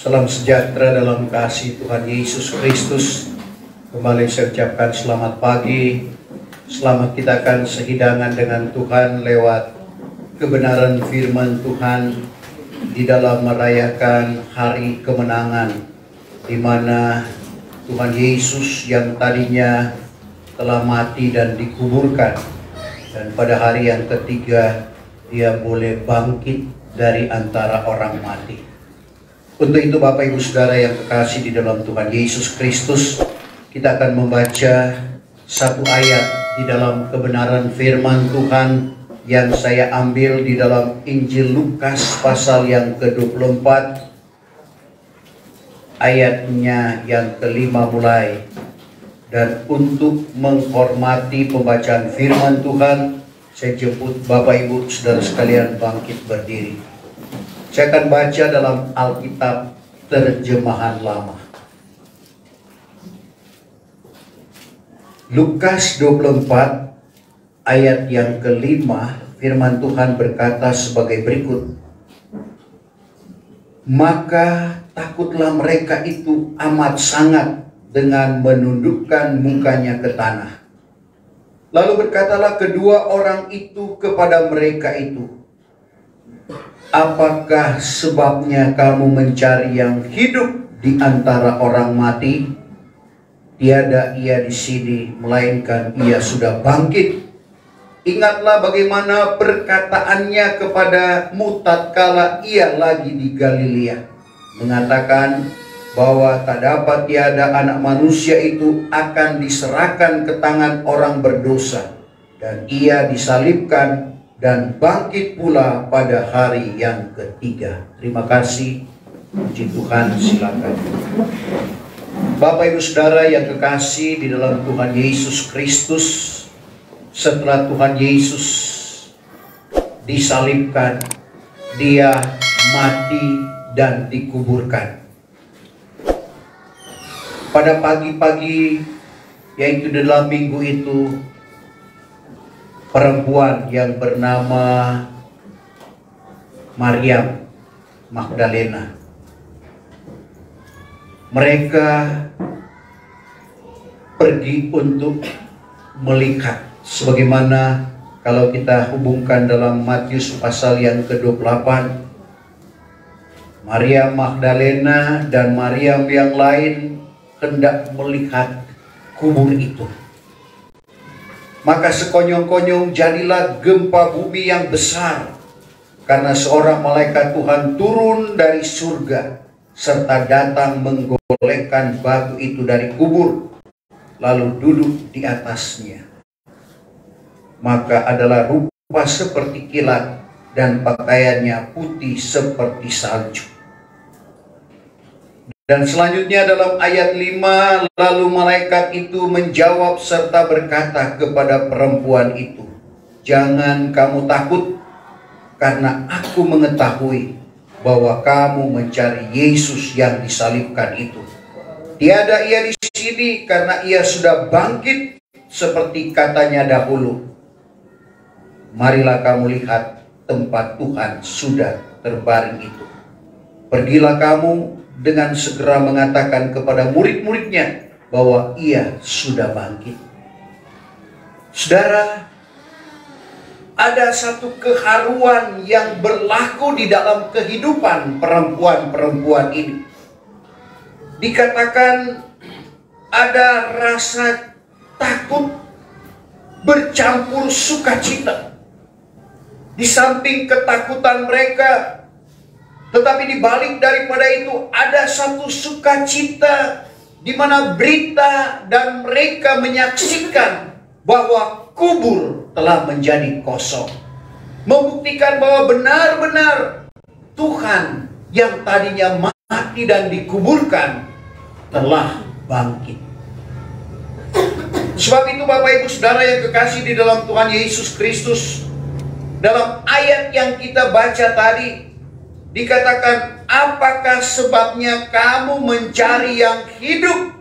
Salam sejahtera dalam kasih Tuhan Yesus Kristus. Kembali saya ucapkan selamat pagi. Selamat kita akan sehidangan dengan Tuhan lewat kebenaran firman Tuhan di dalam merayakan hari kemenangan, di mana Tuhan Yesus yang tadinya telah mati dan dikuburkan, dan pada hari yang ketiga Dia boleh bangkit dari antara orang mati. Untuk itu Bapak Ibu Saudara yang kekasih di dalam Tuhan Yesus Kristus, kita akan membaca satu ayat di dalam kebenaran firman Tuhan yang saya ambil di dalam Injil Lukas pasal yang ke-24, ayatnya yang kelima mulai. Dan untuk menghormati pembacaan firman Tuhan, saya jemput Bapak Ibu Saudara sekalian bangkit berdiri. Saya akan baca dalam Alkitab terjemahan lama. Lukas 24 ayat yang kelima, firman Tuhan berkata sebagai berikut. Maka takutlah mereka itu amat sangat dengan menundukkan mukanya ke tanah. Lalu berkatalah kedua orang itu kepada mereka itu, apakah sebabnya kamu mencari yang hidup di antara orang mati? Tiada ia di sini, melainkan ia sudah bangkit. Ingatlah bagaimana perkataannya kepadamu tatkala ia lagi di Galilea, mengatakan bahwa tak dapat tiada anak manusia itu akan diserahkan ke tangan orang berdosa, dan ia disalibkan dan bangkit pula pada hari yang ketiga. Terima kasih. Puji Tuhan, silakan. Bapak Ibu Saudara yang kekasih di dalam Tuhan Yesus Kristus, setelah Tuhan Yesus disalibkan, Dia mati dan dikuburkan. Pada pagi-pagi, yaitu dalam minggu itu, perempuan yang bernama Maryam Magdalena, mereka pergi untuk melihat, sebagaimana kalau kita hubungkan dalam Matius pasal yang ke-28, Maryam Magdalena dan Maryam yang lain hendak melihat kubur itu. Maka sekonyong-konyong jadilah gempa bumi yang besar, karena seorang malaikat Tuhan turun dari surga serta datang menggolekkan batu itu dari kubur, lalu duduk di atasnya. Maka adalah rupa seperti kilat dan pakaiannya putih seperti salju. Dan selanjutnya dalam ayat 5, lalu malaikat itu menjawab serta berkata kepada perempuan itu, jangan kamu takut, karena aku mengetahui bahwa kamu mencari Yesus yang disalibkan itu. Tiada ia di sini, karena ia sudah bangkit seperti katanya dahulu. Marilah kamu lihat tempat Tuhan sudah terbaring itu. Pergilah kamu dengan segera mengatakan kepada murid-muridnya bahwa ia sudah bangkit. Saudara, ada satu keharuan yang berlaku di dalam kehidupan perempuan-perempuan ini. Dikatakan ada rasa takut bercampur sukacita. Di samping ketakutan mereka, tetapi di balik daripada itu ada satu sukacita, di mana berita dan mereka menyaksikan bahwa kubur telah menjadi kosong. Membuktikan bahwa benar-benar Tuhan yang tadinya mati dan dikuburkan telah bangkit. Sebab itu Bapak Ibu Saudara yang kekasih di dalam Tuhan Yesus Kristus, dalam ayat yang kita baca tadi, dikatakan, apakah sebabnya kamu mencari yang hidup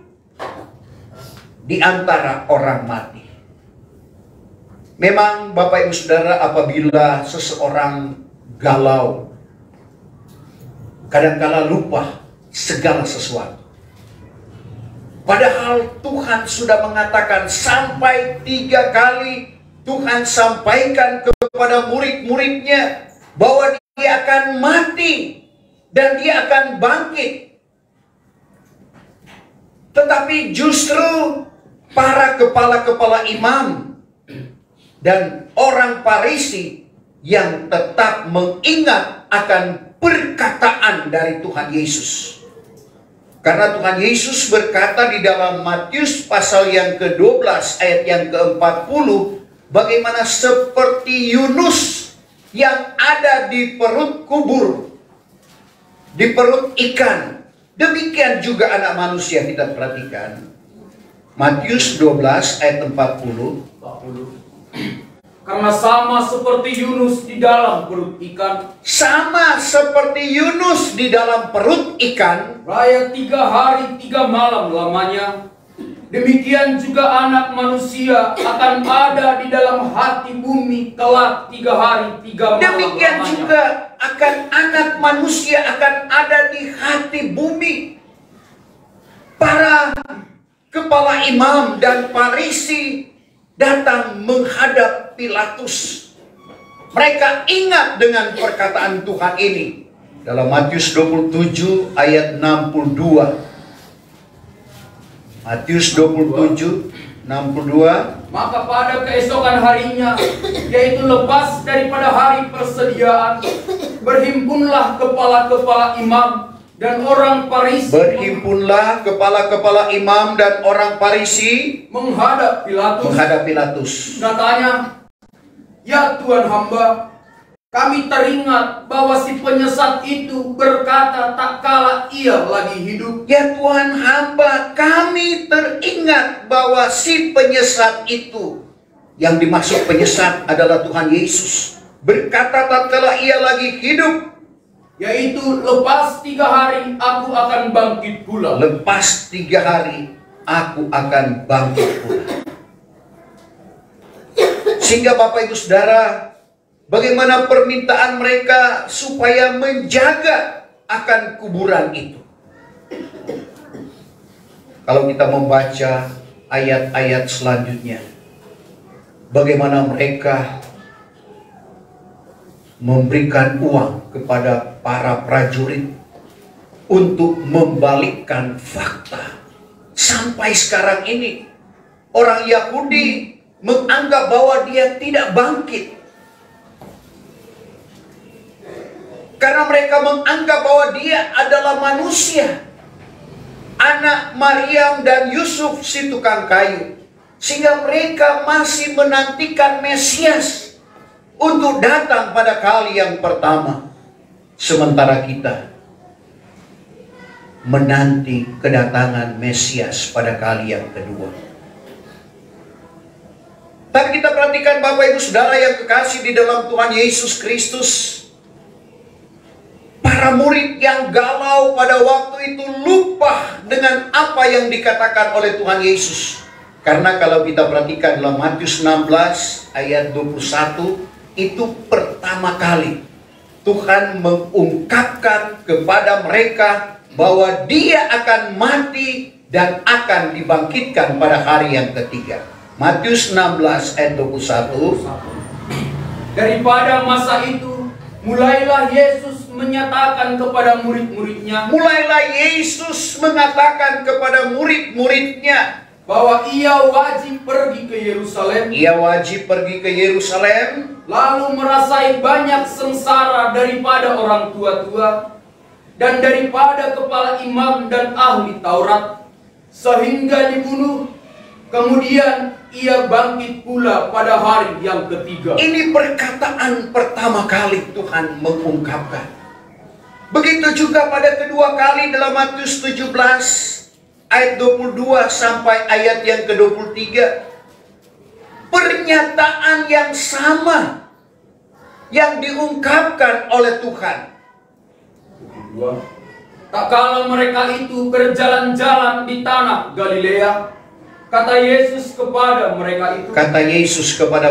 di antara orang mati? Memang Bapak Ibu Saudara, apabila seseorang galau, kadangkala lupa segala sesuatu. Padahal Tuhan sudah mengatakan sampai 3 kali Tuhan sampaikan kepada murid-muridnya bahwa dia akan mati dan dia akan bangkit. Tetapi justru para kepala-kepala imam dan orang Farisi yang tetap mengingat akan perkataan dari Tuhan Yesus. Karena Tuhan Yesus berkata di dalam Matius pasal yang ke-12 ayat yang ke-40, bagaimana seperti Yunus yang ada di perut kubur, di perut ikan, demikian juga anak manusia. Kita perhatikan Matius 12 ayat 40. Karena sama seperti Yunus di dalam perut ikan. Sama seperti Yunus di dalam perut ikan. Raya 3 hari 3 malam lamanya. Demikian juga anak manusia akan ada di dalam hati bumi kelak 3 hari 3 malam. Demikian lamanya. juga akan anak manusia akan ada di hati bumi. Para kepala imam dan Farisi datang menghadap Pilatus. Mereka ingat dengan perkataan Tuhan ini dalam Matius 27 ayat 62. Matius 27 62. Maka pada keesokan harinya, yaitu lepas daripada hari persediaan, berhimpunlah kepala-kepala imam dan orang Farisi. Berhimpunlah kepala-kepala imam dan orang Farisi menghadap Pilatus. Katanya, "Ya Tuhan hamba, kami teringat bahwa si penyesat itu berkata tak kala ia lagi hidup." Ya Tuhan hamba, kami teringat bahwa si penyesat itu, yang dimaksud penyesat adalah Tuhan Yesus, berkata tak kala ia lagi hidup, yaitu lepas 3 hari aku akan bangkit pula. lepas 3 hari aku akan bangkit pula. Sehingga Bapak Ibu Saudara, bagaimana permintaan mereka supaya menjaga akan kuburan itu. Kalau kita membaca ayat-ayat selanjutnya, bagaimana mereka memberikan uang kepada para prajurit untuk membalikkan fakta. Sampai sekarang ini orang Yahudi menganggap bahwa dia tidak bangkit, karena mereka menganggap bahwa dia adalah manusia, anak Maryam dan Yusuf si tukang kayu. Sehingga mereka masih menantikan Mesias untuk datang pada kali yang pertama. Sementara kita menanti kedatangan Mesias pada kali yang kedua. Tapi kita perhatikan Bapak Ibu Saudara yang kekasih di dalam Tuhan Yesus Kristus, para murid yang galau pada waktu itu lupa dengan apa yang dikatakan oleh Tuhan Yesus. Karena kalau kita perhatikan dalam Matius 16 ayat 21, itu pertama kali Tuhan mengungkapkan kepada mereka bahwa dia akan mati dan akan dibangkitkan pada hari yang ketiga. Matius 16 ayat 21. Daripada masa itu, mulailah Yesus menyatakan kepada murid-muridnya. Mulailah Yesus mengatakan kepada murid-muridnya bahwa ia wajib pergi ke Yerusalem. Ia wajib pergi ke Yerusalem. Lalu merasai banyak sengsara daripada orang tua-tua dan daripada kepala imam dan ahli Taurat, sehingga dibunuh. Kemudian ia bangkit pula pada hari yang ketiga. Ini perkataan pertama kali Tuhan mengungkapkan. Begitu juga pada kedua kali dalam Matius 17 ayat 22 sampai ayat yang ke-23. Pernyataan yang sama yang diungkapkan oleh Tuhan. Tak kala mereka itu berjalan-jalan di tanah Galilea, kata Yesus kepada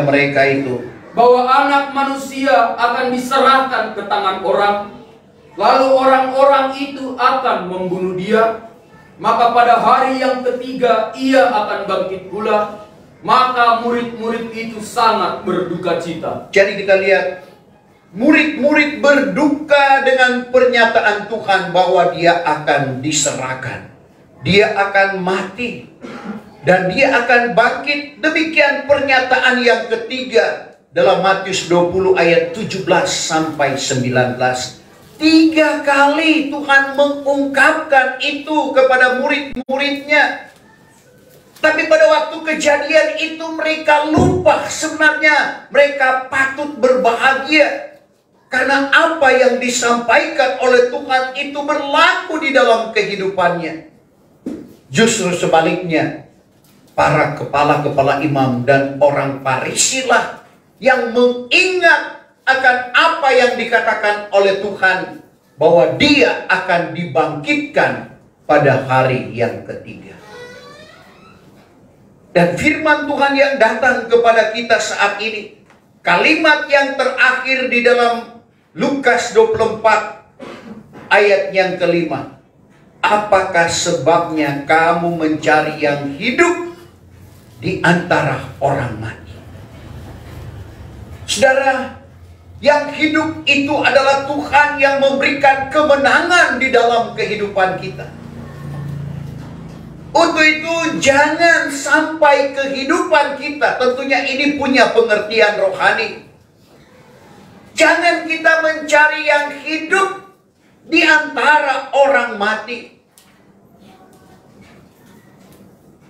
mereka itu, bahwa anak manusia akan diserahkan ke tangan orang, Lalu orang-orang itu akan membunuh dia. Maka pada hari yang ketiga ia akan bangkit pula. Maka murid-murid itu sangat berduka cita. Jadi kita lihat, murid-murid berduka dengan pernyataan Tuhan bahwa dia akan diserahkan. Dia akan mati. Dan dia akan bangkit. Demikian pernyataan yang ketiga dalam Matius 20 ayat 17 sampai 19. 3 kali Tuhan mengungkapkan itu kepada murid-muridnya. Tapi pada waktu kejadian itu mereka lupa sebenarnya mereka patut berbahagia. Karena apa yang disampaikan oleh Tuhan itu berlaku di dalam kehidupannya. Justru sebaliknya, para kepala-kepala imam dan orang Farisi lah yang mengingat akan apa yang dikatakan oleh Tuhan bahwa dia akan dibangkitkan pada hari yang ketiga. Dan firman Tuhan yang datang kepada kita saat ini, kalimat yang terakhir di dalam Lukas 24 ayat yang kelima. Apakah sebabnya kamu mencari yang hidup di antara orang mati? Saudara, yang hidup itu adalah Tuhan yang memberikan kemenangan di dalam kehidupan kita. Untuk itu jangan sampai kehidupan kita, tentunya ini punya pengertian rohani. Jangan kita mencari yang hidup di antara orang mati.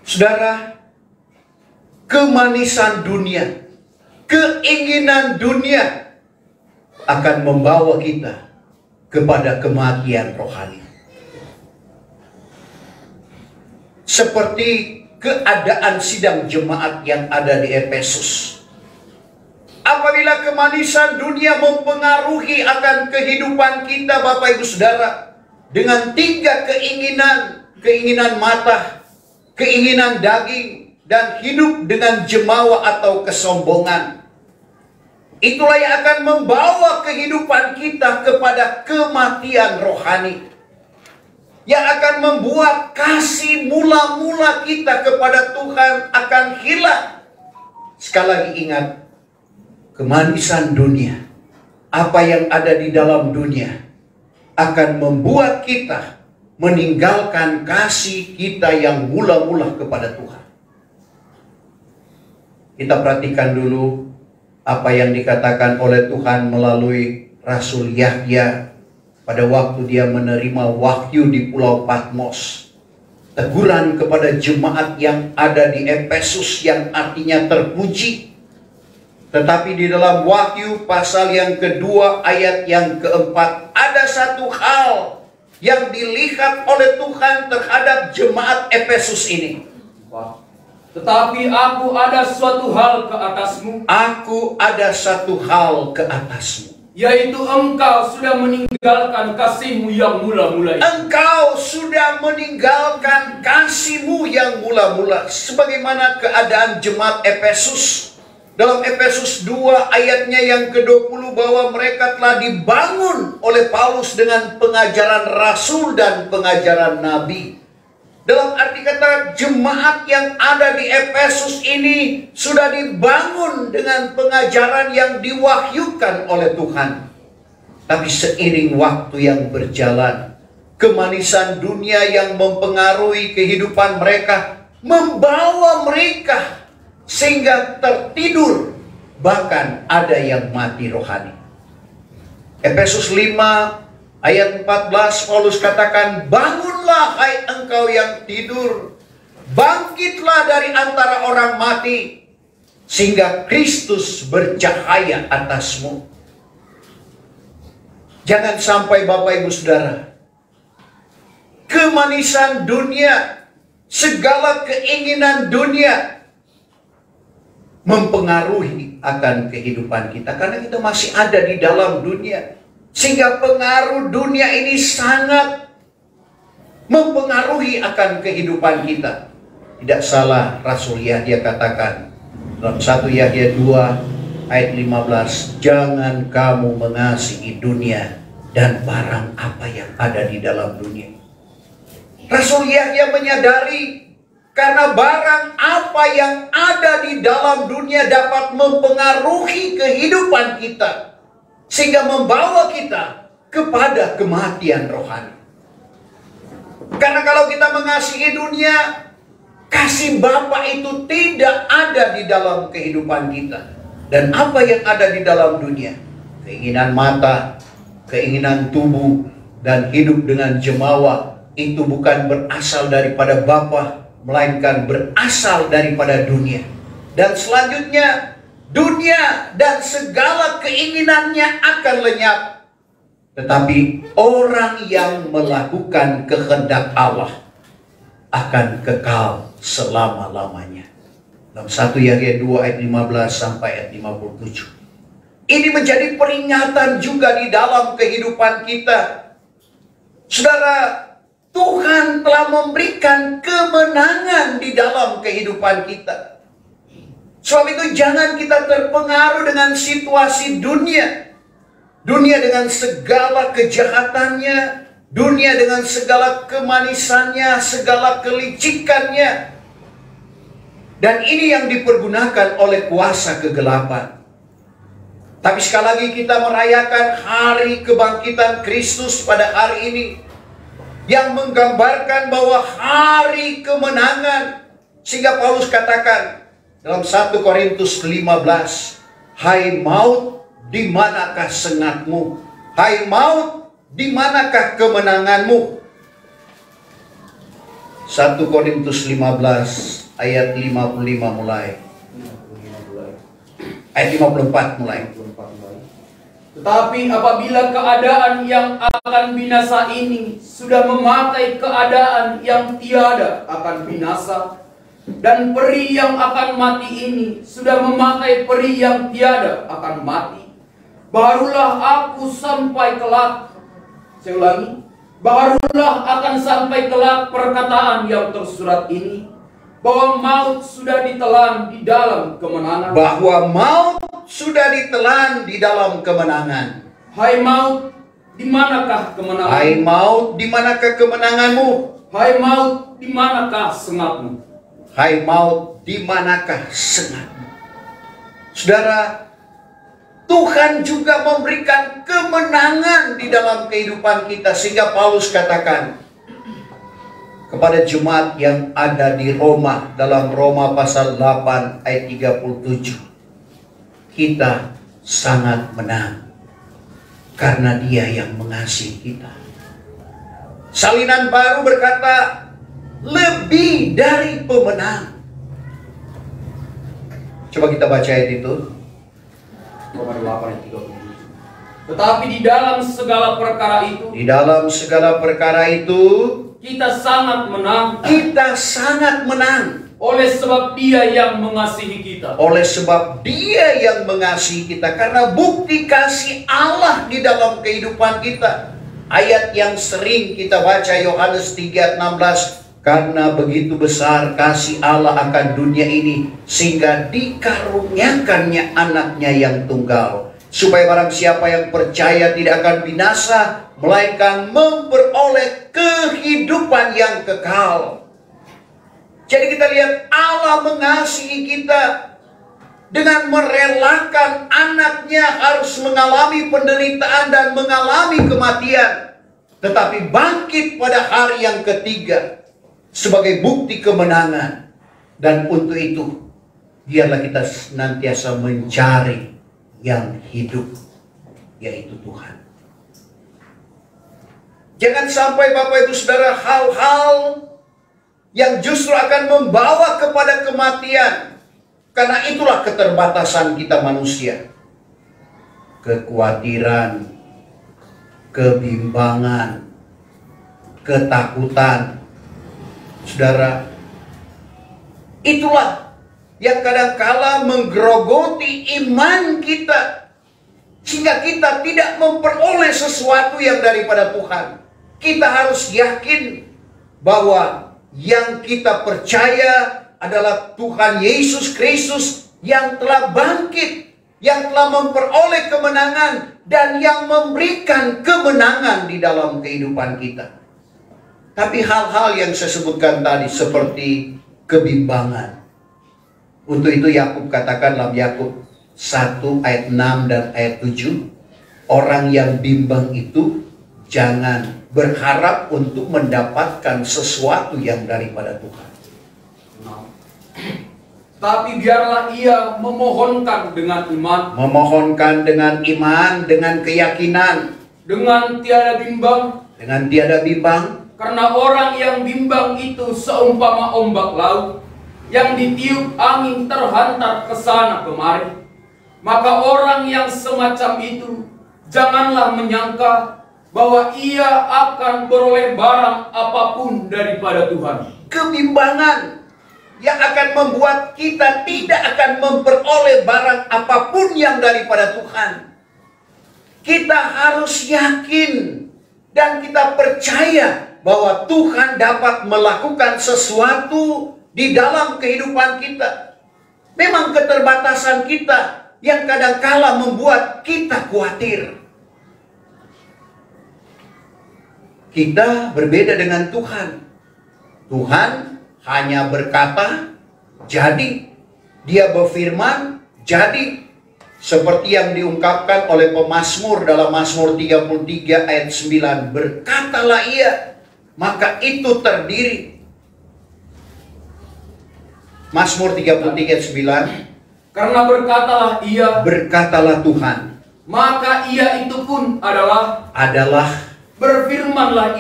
Saudara, kemanisan dunia, keinginan dunia akan membawa kita kepada kematian rohani. Seperti keadaan sidang jemaat yang ada di Efesus. Apabila kemanisan dunia mempengaruhi akan kehidupan kita, Bapak Ibu Saudara, dengan 3 keinginan, keinginan mata, keinginan daging, dan hidup dengan jemawa atau kesombongan. Itulah yang akan membawa kehidupan kita kepada kematian rohani. Yang akan membuat kasih mula-mula kita kepada Tuhan akan hilang. Sekali lagi ingat, kemanisan dunia, apa yang ada di dalam dunia, akan membuat kita meninggalkan kasih kita yang mula-mula kepada Tuhan. Kita perhatikan dulu apa yang dikatakan oleh Tuhan melalui Rasul Yahya pada waktu dia menerima wahyu di Pulau Patmos. Teguran kepada jemaat yang ada di Efesus yang artinya terpuji. Tetapi di dalam wahyu pasal yang kedua ayat yang keempat, ada satu hal yang dilihat oleh Tuhan terhadap jemaat Efesus ini. Tetapi aku ada suatu hal ke atasmu. Aku ada satu hal ke atasmu. Yaitu engkau sudah meninggalkan kasihmu yang mula-mula itu. Engkau sudah meninggalkan kasihmu yang mula-mula. Sebagaimana keadaan jemaat Efesus. Dalam Efesus 2 ayatnya yang ke-20 bahwa mereka telah dibangun oleh Paulus dengan pengajaran rasul dan pengajaran nabi. Dalam arti kata, jemaat yang ada di Efesus ini sudah dibangun dengan pengajaran yang diwahyukan oleh Tuhan. Tapi seiring waktu yang berjalan, kemanisan dunia yang mempengaruhi kehidupan mereka membawa mereka sehingga tertidur, bahkan ada yang mati rohani. Efesus 5 ayat 14 Paulus katakan, bangunlah hai engkau yang tidur, bangkitlah dari antara orang mati, sehingga Kristus bercahaya atasmu. Jangan sampai Bapak Ibu Saudara, kemanisan dunia, segala keinginan dunia mempengaruhi akan kehidupan kita, karena kita masih ada di dalam dunia. Sehingga pengaruh dunia ini sangat mempengaruhi akan kehidupan kita. Tidak salah Rasul Yahya katakan dalam 1 Yahya 2 ayat 15, jangan kamu mengasihi dunia dan barang apa yang ada di dalam dunia. Rasul Yahya menyadari karena barang apa yang ada di dalam dunia dapat mempengaruhi kehidupan kita, sehingga membawa kita kepada kematian rohani. Karena kalau kita mengasihi dunia, kasih Bapa itu tidak ada di dalam kehidupan kita. Dan apa yang ada di dalam dunia? Keinginan mata, keinginan tubuh, dan hidup dengan jemawa, itu bukan berasal daripada Bapa, melainkan berasal daripada dunia. Dan selanjutnya, dunia dan segala keinginannya akan lenyap. Tetapi orang yang melakukan kehendak Allah akan kekal selama-lamanya. Dalam 1 Yahya 2 ayat 15 sampai ayat 57. Ini menjadi peringatan juga di dalam kehidupan kita. Saudara, Tuhan telah memberikan kemenangan di dalam kehidupan kita. Sebab itu jangan kita terpengaruh dengan situasi dunia. Dunia dengan segala kejahatannya, dunia dengan segala kemanisannya, segala kelicikannya. Dan ini yang dipergunakan oleh kuasa kegelapan. Tapi sekali lagi kita merayakan hari kebangkitan Kristus pada hari ini, yang menggambarkan bahwa hari kemenangan. Sehingga Paulus katakan dalam 1 Korintus 15, hai maut, di manakah sengatmu? Hai maut, di manakah kemenanganmu? 1 Korintus 15 ayat 55 mulai. Ayat 54 mulai. Tetapi apabila keadaan yang akan binasa ini sudah memakai keadaan yang tiada akan binasa, dan peri yang akan mati ini sudah memakai peri yang tiada akan mati, barulah aku sampai kelak. Saya ulangi, barulah akan sampai kelak perkataan yang tersurat ini, bahwa maut sudah ditelan di dalam kemenangan. Bahwa maut sudah ditelan di dalam kemenangan. Hai maut, di manakah kemenangan? Hai maut, di manakah kemenanganmu? Hai maut, di manakah sengatmu? Hai maut, di manakah sengatmu? Saudara, Tuhan juga memberikan kemenangan di dalam kehidupan kita. Sehingga Paulus katakan kepada jemaat yang ada di Roma, dalam Roma pasal 8 ayat 37. Kita sangat menang karena Dia yang mengasihi kita. Salinan baru berkata, lebih dari pemenang. Coba kita baca ayat itu. Roma 8 ayat 37. Tetapi di dalam segala perkara itu, Di dalam segala perkara itu, kita sangat menang kita sangat menang. oleh sebab Dia yang mengasihi kita. Oleh sebab Dia yang mengasihi kita. Karena bukti kasih Allah di dalam kehidupan kita. Ayat yang sering kita baca, Yohanes 3 ayat 16. Karena begitu besar kasih Allah akan dunia ini, sehingga dikaruniakannya anaknya yang tunggal, supaya barang siapa yang percaya tidak akan binasa, melainkan memperoleh kehidupan yang kekal. Jadi kita lihat Allah mengasihi kita dengan merelakan anaknya harus mengalami penderitaan dan mengalami kematian, tetapi bangkit pada hari yang ketiga sebagai bukti kemenangan. Dan untuk itu biarlah kita senantiasa mencari yang hidup, yaitu Tuhan. Jangan sampai Bapak Ibu Saudara hal-hal yang justru akan membawa kepada kematian. Karena itulah keterbatasan kita manusia. Kekhawatiran, kebimbangan, ketakutan. Saudara, itulah yang kadangkala menggerogoti iman kita, sehingga kita tidak memperoleh sesuatu yang daripada Tuhan. Kita harus yakin bahwa yang kita percaya adalah Tuhan Yesus Kristus yang telah bangkit, yang telah memperoleh kemenangan, dan yang memberikan kemenangan di dalam kehidupan kita. Tapi hal-hal yang saya sebutkan tadi seperti kebimbangan. Untuk itu Yakub katakan dalam Yakub 1 ayat 6 dan ayat 7, orang yang bimbang itu jangan berharap untuk mendapatkan sesuatu yang daripada Tuhan. Tapi biarlah ia memohonkan dengan iman. Memohonkan dengan iman, dengan keyakinan. Dengan tiada bimbang. Dengan tiada bimbang. Karena orang yang bimbang itu seumpama ombak laut yang ditiup angin terhantar ke sana kemari. Maka orang yang semacam itu janganlah menyangka bahwa ia akan beroleh barang apapun daripada Tuhan. Kebimbangan yang akan membuat kita tidak akan memperoleh barang apapun yang daripada Tuhan. Kita harus yakin dan kita percaya bahwa Tuhan dapat melakukan sesuatu di dalam kehidupan kita. Memang keterbatasan kita yang kadang-kala membuat kita khawatir. Kita berbeda dengan Tuhan. Tuhan hanya berkata, jadi. Dia berfirman, jadi. Seperti yang diungkapkan oleh pemazmur dalam Mazmur 33 ayat 9. Berkatalah ia, maka itu terdiri. Mazmur 33 ayat 9. Karena berkatalah ia, berkatalah Tuhan, maka ia itu pun adalah. Berfirmanlah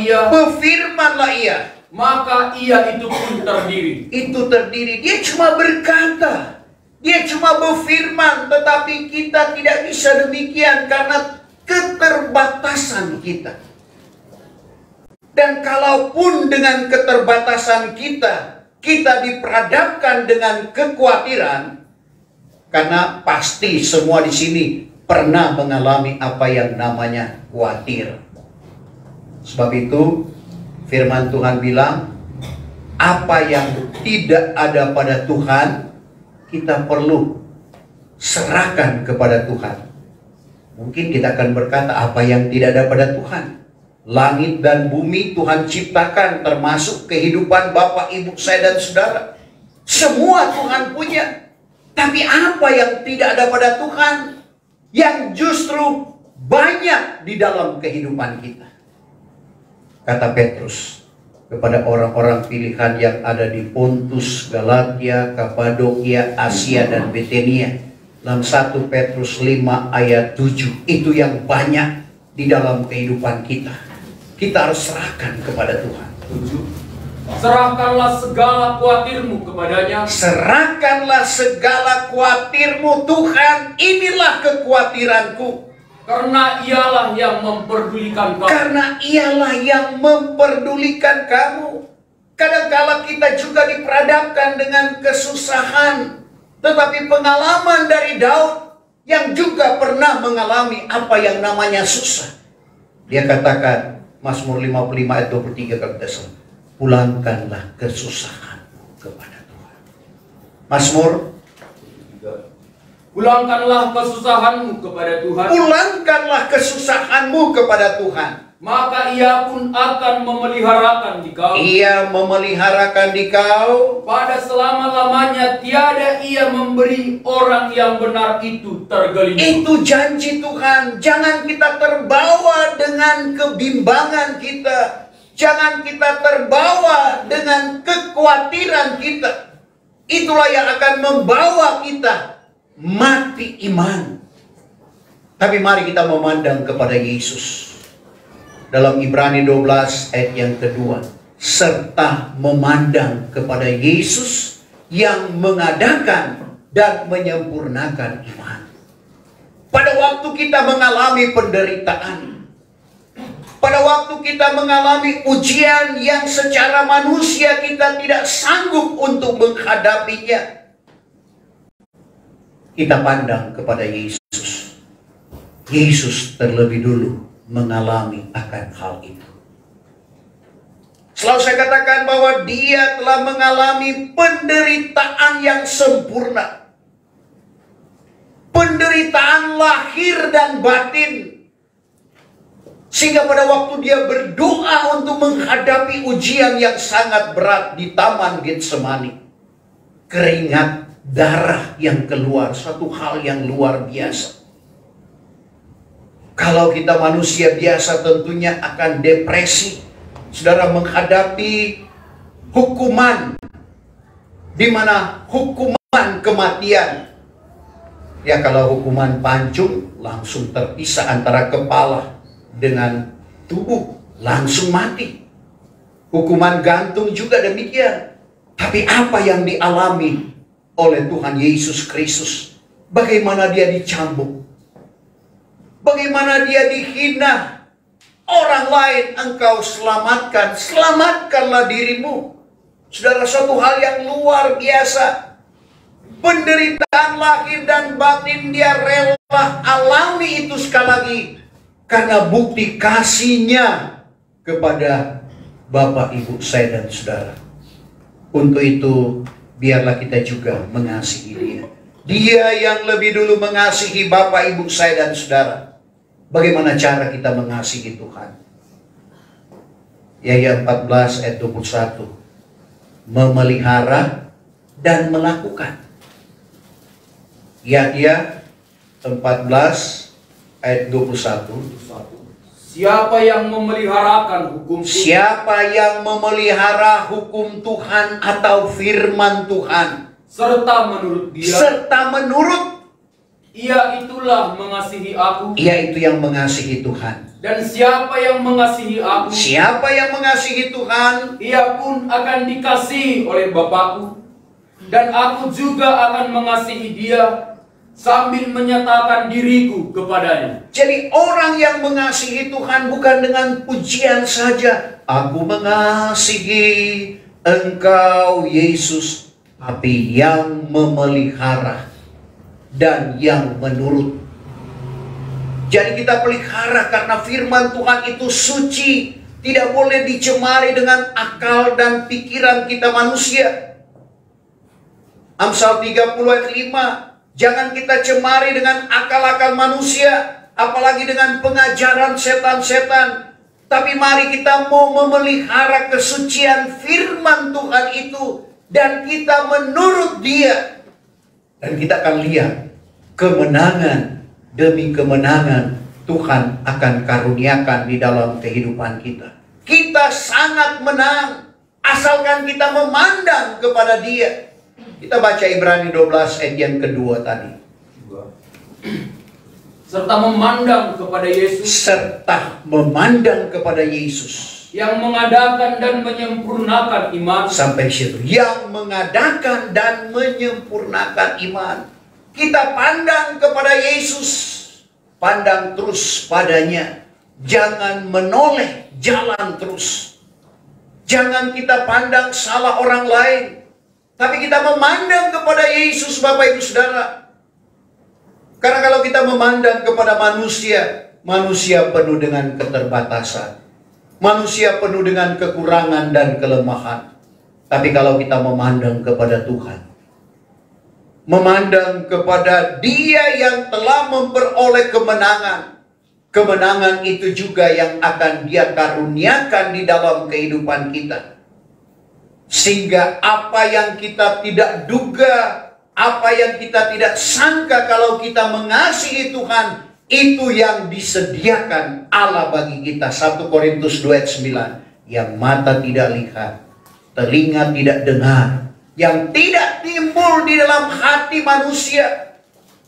ia, maka ia itu pun terdiri. Itu terdiri. Dia cuma berkata, dia cuma berfirman, tetapi kita tidak bisa demikian karena keterbatasan kita. Dan kalaupun dengan keterbatasan kita, kita diperhadapkan dengan kekhawatiran, karena pasti semua di sini pernah mengalami apa yang namanya khawatir. Sebab itu firman Tuhan bilang, apa yang tidak ada pada Tuhan, kita perlu serahkan kepada Tuhan. Mungkin kita akan berkata, apa yang tidak ada pada Tuhan? Langit dan bumi Tuhan ciptakan, termasuk kehidupan Bapak, Ibu, saya dan saudara. Semua Tuhan punya. Tapi apa yang tidak ada pada Tuhan, yang justru banyak di dalam kehidupan kita? Kata Petrus kepada orang-orang pilihan yang ada di Pontus, Galatia, Kapadokia, Asia, dan Betania. Dalam 1 Petrus 5 ayat 7. Itu yang banyak di dalam kehidupan kita. Kita harus serahkan kepada Tuhan. 7. Serahkanlah segala khawatirmu kepadanya. Serahkanlah segala khawatirmu, Tuhan, inilah kekhawatiranku. Karena ialah yang memperdulikan kamu. Karena ialah yang memperdulikan kamu. Kadang-kala kita juga diperhadapkan dengan kesusahan. Tetapi pengalaman dari Daud yang juga pernah mengalami apa yang namanya susah. Dia katakan, Mazmur 55 ayat 23 kalau tidak salah, pulangkanlah kesusahanmu kepada Tuhan. Mazmur, pulangkanlah kesusahanmu kepada Tuhan. Pulangkanlah kesusahanmu kepada Tuhan. Maka ia pun akan memeliharakan dikau. Ia memeliharakan dikau. Pada selama-lamanya tiada ia memberi orang yang benar itu tergelincir. Itu janji Tuhan. Jangan kita terbawa dengan kebimbangan kita. Jangan kita terbawa dengan kekhawatiran kita. Itulah yang akan membawa kita mati iman. Tapi mari kita memandang kepada Yesus. Dalam Ibrani 12 ayat yang kedua. Serta memandang kepada Yesus yang mengadakan dan menyempurnakan iman. Pada waktu kita mengalami penderitaan. Pada waktu kita mengalami ujian yang secara manusia kita tidak sanggup untuk menghadapinya. Kita pandang kepada Yesus. Yesus terlebih dulu mengalami akan hal itu. Selalu saya katakan bahwa dia telah mengalami penderitaan yang sempurna. Penderitaan lahir dan batin. Sehingga pada waktu dia berdoa untuk menghadapi ujian yang sangat berat di Taman Getsemani, keringat darah yang keluar, suatu hal yang luar biasa. Kalau kita manusia biasa tentunya akan depresi. Saudara menghadapi hukuman, di mana hukuman kematian. Ya kalau hukuman pancung langsung terpisah antara kepala dengan tubuh, langsung mati. Hukuman gantung juga demikian. Tapi apa yang dialami oleh Tuhan Yesus Kristus? Bagaimana dia dicambuk? Bagaimana dia dihina? Orang lain engkau selamatkan, selamatkanlah dirimu. Saudara, suatu hal yang luar biasa. Penderitaan lahir dan batin dia rela alami itu sekali lagi. Karena bukti kasihnya kepada Bapak, Ibu, saya dan saudara. Untuk itu, biarlah kita juga mengasihi dia. Dia yang lebih dulu mengasihi Bapak, Ibu, saya dan saudara. Bagaimana cara kita mengasihi Tuhan? Yahya 14 ayat 21. Memelihara dan melakukan. Yahya 14 ayat 21. Siapa yang memeliharakan hukum Tuhan? Siapa yang memelihara hukum Tuhan atau firman Tuhan, serta menurut dia, ia itulah mengasihi aku. Ia itu yang mengasihi Tuhan. Dan siapa yang mengasihi aku, Siapa yang mengasihi Tuhan, ia pun akan dikasihi oleh Bapakku. Dan aku juga akan mengasihi dia sambil menyatakan diriku kepadanya. Jadi orang yang mengasihi Tuhan bukan dengan pujian saja. Aku mengasihi Engkau Yesus. Tapi yang memelihara dan yang menurut. Jadi kita pelihara karena firman Tuhan itu suci. Tidak boleh dicemari dengan akal dan pikiran kita manusia. Amsal 30 ayat 5. Jangan kita cemari dengan akal-akal manusia, apalagi dengan pengajaran setan-setan. Tapi mari kita mau memelihara kesucian firman Tuhan itu, dan kita menurut dia. Dan kita akan lihat kemenangan demi kemenangan Tuhan akan karuniakan di dalam kehidupan kita. Kita sangat menang, asalkan kita memandang kepada dia. Kita baca Ibrani 12 ayat yang kedua tadi. Serta memandang kepada Yesus. Serta memandang kepada Yesus. Yang mengadakan dan menyempurnakan iman. Sampai situ. Yang mengadakan dan menyempurnakan iman. Kita pandang kepada Yesus. Pandang terus padanya. Jangan menoleh, jalan terus. Jangan kita pandang salah orang lain. Tapi kita memandang kepada Yesus, Bapak Ibu Saudara. Karena kalau kita memandang kepada manusia, manusia penuh dengan keterbatasan. Manusia penuh dengan kekurangan dan kelemahan. Tapi kalau kita memandang kepada Tuhan, memandang kepada Dia yang telah memperoleh kemenangan, kemenangan itu juga yang akan Dia karuniakan di dalam kehidupan kita. Sehingga apa yang kita tidak duga, apa yang kita tidak sangka kalau kita mengasihi Tuhan, itu yang disediakan Allah bagi kita. 1 Korintus 2 ayat 9. Yang mata tidak lihat, telinga tidak dengar, yang tidak timbul di dalam hati manusia,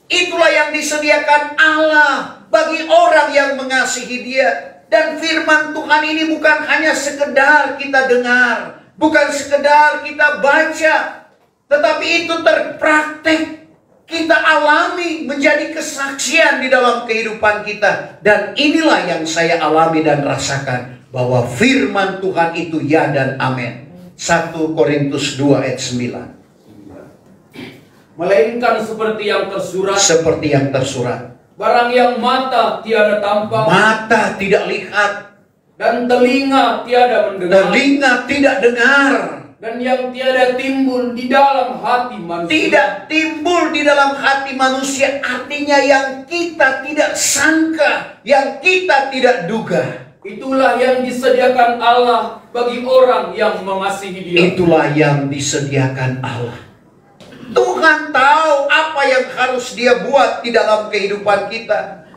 itulah yang disediakan Allah bagi orang yang mengasihi Dia. Dan firman Tuhan ini bukan hanya sekedar kita dengar, bukan sekedar kita baca, tetapi itu terpraktek, kita alami menjadi kesaksian di dalam kehidupan kita. Dan inilah yang saya alami dan rasakan, bahwa firman Tuhan itu ya dan amin. 1 Korintus 2 ayat 9. Melainkan seperti yang tersurat. Seperti yang tersurat. Barang yang mata tiada tampak, mata tidak lihat, dan telinga tiada mendengar, telinga tidak dengar, dan yang tiada timbul di dalam hati manusia. Tidak timbul di dalam hati manusia, artinya yang kita tidak sangka, yang kita tidak duga. Itulah yang disediakan Allah bagi orang yang mengasihi Dia. Itulah yang disediakan Allah. Tuhan tahu apa yang harus Dia buat di dalam kehidupan kita.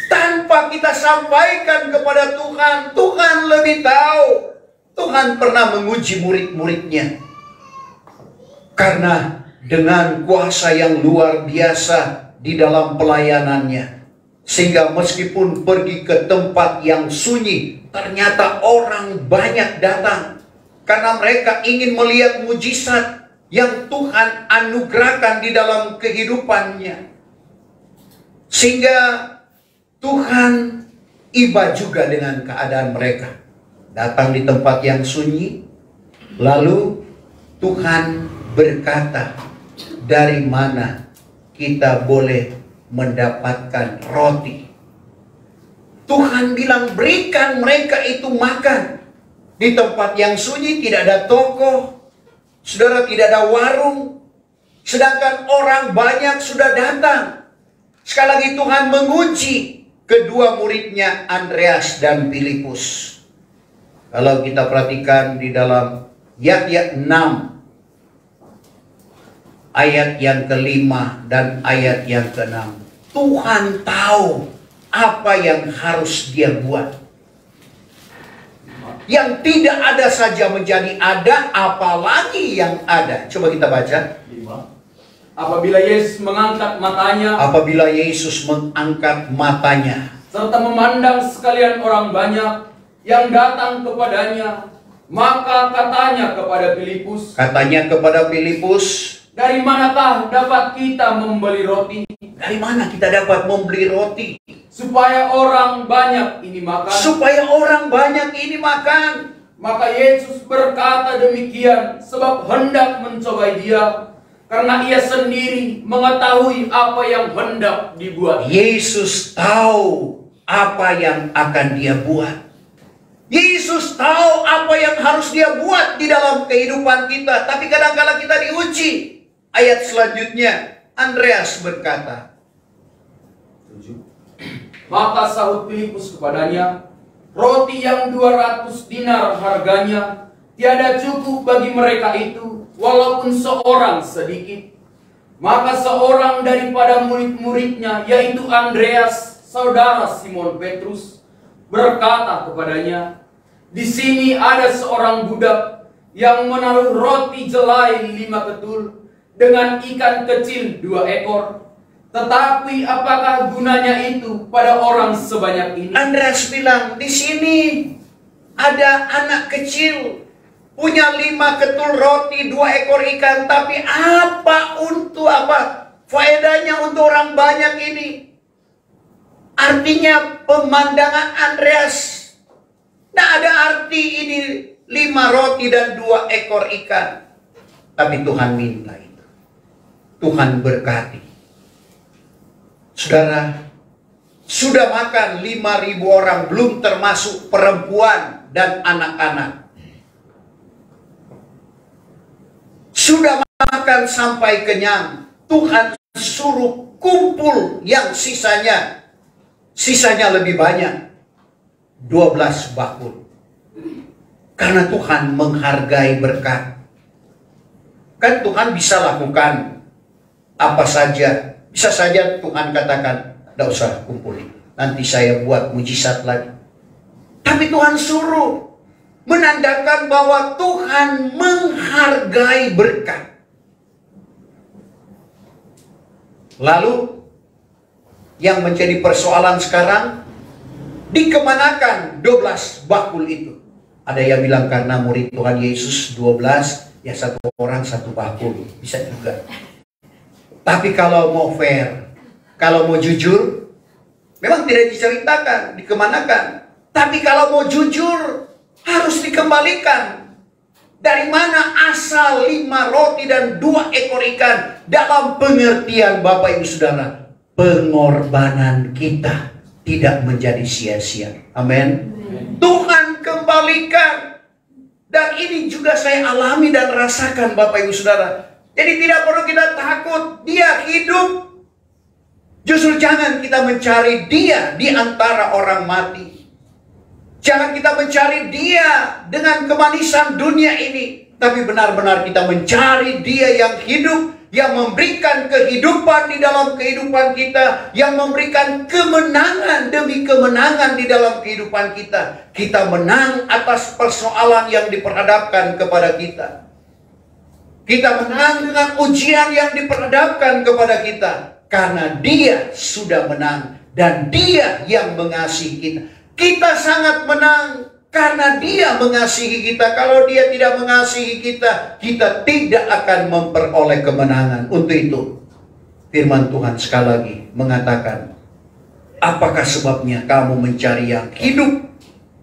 Tanpa kita sampaikan kepada Tuhan, Tuhan lebih tahu. Tuhan pernah menguji murid-muridnya. Karena dengan kuasa yang luar biasa di dalam pelayanannya. Sehingga meskipun pergi ke tempat yang sunyi, ternyata orang banyak datang. Karena mereka ingin melihat mujizat yang Tuhan anugerahkan di dalam kehidupannya. Sehingga Tuhan iba juga dengan keadaan mereka. Datang di tempat yang sunyi, lalu Tuhan berkata, dari mana kita boleh mendapatkan roti? Tuhan bilang, berikan mereka itu makan. Di tempat yang sunyi tidak ada toko, saudara, tidak ada warung. Sedangkan orang banyak sudah datang. Sekali lagi Tuhan menguji kedua muridnya, Andreas dan Filipus. Kalau kita perhatikan di dalam Yahya 6, ayat yang ke-5 dan ayat yang ke-6. Tuhan tahu apa yang harus Dia buat. Yang tidak ada saja menjadi ada, apalagi yang ada. Coba kita baca. Apabila Yesus mengangkat matanya, Apabila Yesus mengangkat matanya, serta memandang sekalian orang banyak yang datang kepadanya, maka katanya kepada Filipus, dari manakah dapat kita membeli roti? dari mana kita dapat membeli roti? Supaya orang banyak ini makan. Supaya orang banyak ini makan. Maka Yesus berkata demikian, sebab hendak mencobai Dia, karena Ia sendiri mengetahui apa yang hendak dibuat. Yesus tahu apa yang akan Dia buat. Yesus tahu apa yang harus Dia buat di dalam kehidupan kita. Tapi kadang-kala kita diuji. Ayat selanjutnya, Andreas berkata, maka sahut Filipus kepadanya, roti yang 200 dinar harganya tiada cukup bagi mereka itu, walaupun seorang sedikit. Maka seorang daripada murid-muridnya, yaitu Andreas, saudara Simon Petrus, berkata kepadanya, di sini ada seorang budak yang menaruh roti jelai 5 ketul dengan ikan kecil 2 ekor. Tetapi apakah gunanya itu pada orang sebanyak ini? Andreas bilang, di sini ada anak kecil punya 5 ketul roti, 2 ekor ikan, tapi apa untuk apa? Faedahnya untuk orang banyak ini. Artinya pemandangan Andreas, tidak ada arti ini 5 roti dan 2 ekor ikan. Tapi Tuhan minta itu. Tuhan berkati. Saudara, sudah makan 5.000 orang, belum termasuk perempuan dan anak-anak. Sudah makan sampai kenyang. Tuhan suruh kumpul yang sisanya lebih banyak. 12 bakul. Karena Tuhan menghargai berkat. Kan Tuhan bisa lakukan apa saja. Bisa saja Tuhan katakan, tidak usah kumpulin, nanti saya buat mujizat lagi. Tapi Tuhan suruh, menandakan bahwa Tuhan menghargai berkat. Lalu yang menjadi persoalan sekarang, dikemanakan 12 bakul itu? Ada yang bilang karena murid Tuhan Yesus 12, ya satu orang satu bakul, bisa juga. Tapi kalau mau fair, kalau mau jujur, memang tidak diceritakan dikemanakan. Tapi kalau mau jujur, harus dikembalikan. Dari mana asal 5 roti dan 2 ekor ikan? Dalam pengertian Bapak Ibu Saudara, pengorbanan kita tidak menjadi sia-sia. Amin. Tuhan kembalikan. Dan ini juga saya alami dan rasakan Bapak Ibu Saudara. Jadi tidak perlu kita takut, dia hidup. Justru jangan kita mencari dia di antara orang mati. Jangan kita mencari dia dengan kemanisan dunia ini. Tapi benar-benar kita mencari dia yang hidup, yang memberikan kehidupan di dalam kehidupan kita, yang memberikan kemenangan demi kemenangan di dalam kehidupan kita. Kita menang atas persoalan yang diperhadapkan kepada kita. Kita menang dengan ujian yang diperhadapkan kepada kita. Karena dia sudah menang dan dia yang mengasihi kita. Kita sangat menang karena dia mengasihi kita. Kalau dia tidak mengasihi kita, kita tidak akan memperoleh kemenangan. Untuk itu, firman Tuhan sekali lagi mengatakan, apakah sebabnya kamu mencari yang hidup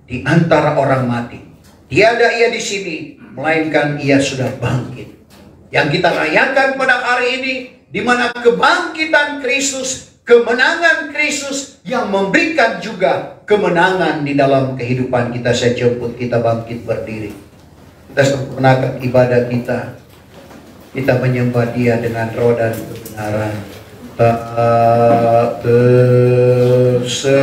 di antara orang mati? Tiada ia di sini, melainkan ia sudah bangkit. Yang kita rayakan pada hari ini, di mana kebangkitan Kristus, kemenangan Kristus yang memberikan juga kemenangan di dalam kehidupan kita. Saya jemput kita bangkit berdiri. Kita sempurnakan ibadah kita. Kita menyembah Dia dengan roh dan kebenaran. Tak tersembunyi.